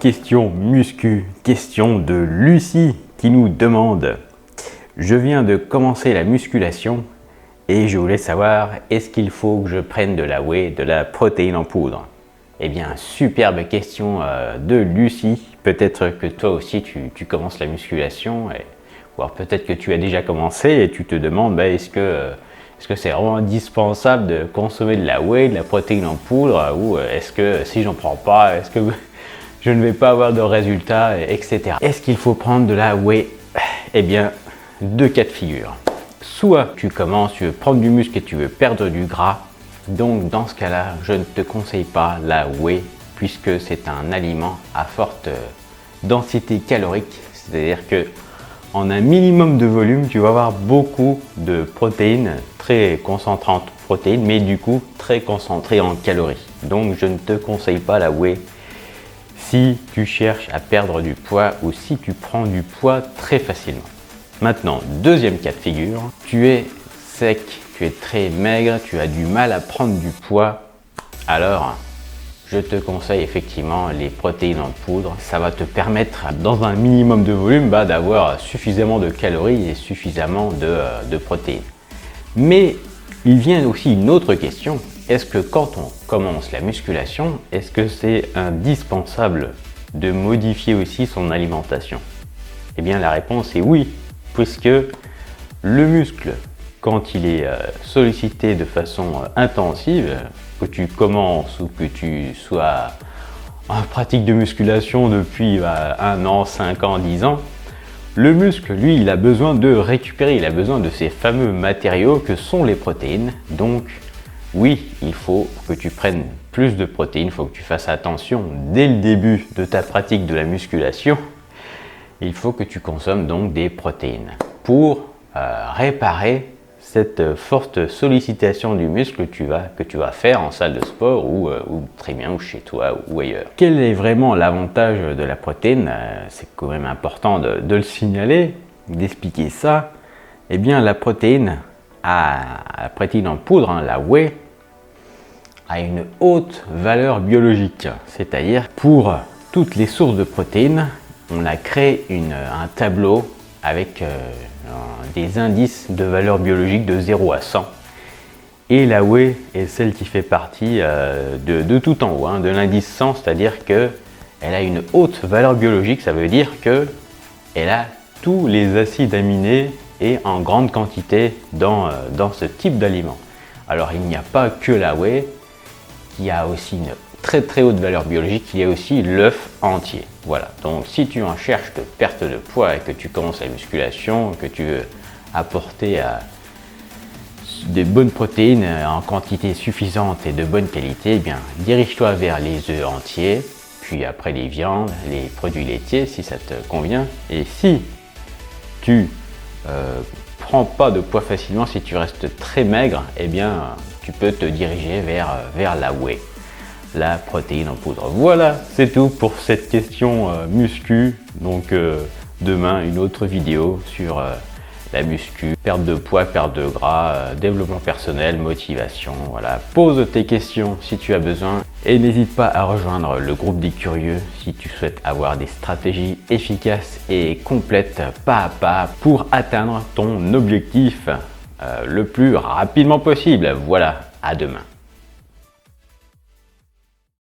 question muscu, question de Lucie qui nous demande: je viens de commencer la musculation et je voulais savoir, est-ce qu'il faut que je prenne de la whey, de la protéine en poudre? Eh bien, superbe question de Lucie. Peut-être que toi aussi tu commences la musculation, ou alors peut-être que tu as déjà commencé et tu te demandes, est-ce que c'est vraiment indispensable de consommer de la whey, de la protéine en poudre, ou est-ce que si j'en prends pas, est-ce que je ne vais pas avoir de résultats, etc. Est-ce qu'il faut prendre de la whey? Eh bien, deux cas de figure. Soit tu commences, tu veux prendre du muscle et tu veux perdre du gras, donc dans ce cas-là, je ne te conseille pas la whey puisque c'est un aliment à forte densité calorique, c'est-à-dire que en un minimum de volume, tu vas avoir beaucoup de protéines, très concentrantes protéines, mais du coup très concentrées en calories. Donc je ne te conseille pas la whey si tu cherches à perdre du poids ou si tu prends du poids très facilement. Maintenant, deuxième cas de figure, tu es sec, tu es très maigre, tu as du mal à prendre du poids, alors je te conseille effectivement les protéines en poudre. Ça va te permettre, dans un minimum de volume, d'avoir suffisamment de calories et suffisamment de protéines. Mais il vient aussi une autre question. Est-ce que quand on commence la musculation, est-ce que c'est indispensable de modifier aussi son alimentation? Eh bien la réponse est oui, puisque le muscle, quand il est sollicité de façon intensive, que tu commences ou que tu sois en pratique de musculation depuis 1 an, 5 ans, 10 ans, le muscle, lui, il a besoin de récupérer, il a besoin de ces fameux matériaux que sont les protéines. Donc oui, il faut que tu prennes plus de protéines, il faut que tu fasses attention dès le début de ta pratique de la musculation. Il faut que tu consommes donc des protéines pour réparer cette forte sollicitation du muscle que tu vas faire en salle de sport ou très bien ou chez toi ou ailleurs. Quel est vraiment l'avantage de la protéine? C'est quand même important de le signaler, d'expliquer ça. Eh bien la protéine en poudre, la whey, a une haute valeur biologique. C'est-à-dire pour toutes les sources de protéines, on a créé un tableau avec des indices de valeur biologique de 0 à 100. Et la whey est celle qui fait partie de tout en haut, de l'indice 100, c'est-à-dire qu'elle a une haute valeur biologique, ça veut dire qu'elle a tous les acides aminés et en grande quantité dans ce type d'aliment. Alors il n'y a pas que la whey qui a aussi une très haute valeur biologique, il y a aussi l'œuf entier. Voilà, donc si tu en cherches de perte de poids et que tu commences la musculation, que tu veux apporter des bonnes protéines en quantité suffisante et de bonne qualité, eh bien dirige-toi vers les œufs entiers, puis après les viandes, les produits laitiers si ça te convient. Et si tu prends pas de poids facilement, si tu restes très maigre, eh bien tu peux te diriger vers la whey, la protéine en poudre. Voilà, c'est tout pour cette question muscu. Donc demain, une autre vidéo sur la muscu, perte de poids, perte de gras, développement personnel, motivation. Voilà, pose tes questions si tu as besoin et n'hésite pas à rejoindre le groupe des curieux si tu souhaites avoir des stratégies efficaces et complètes pas à pas pour atteindre ton objectif le plus rapidement possible. Voilà, à demain.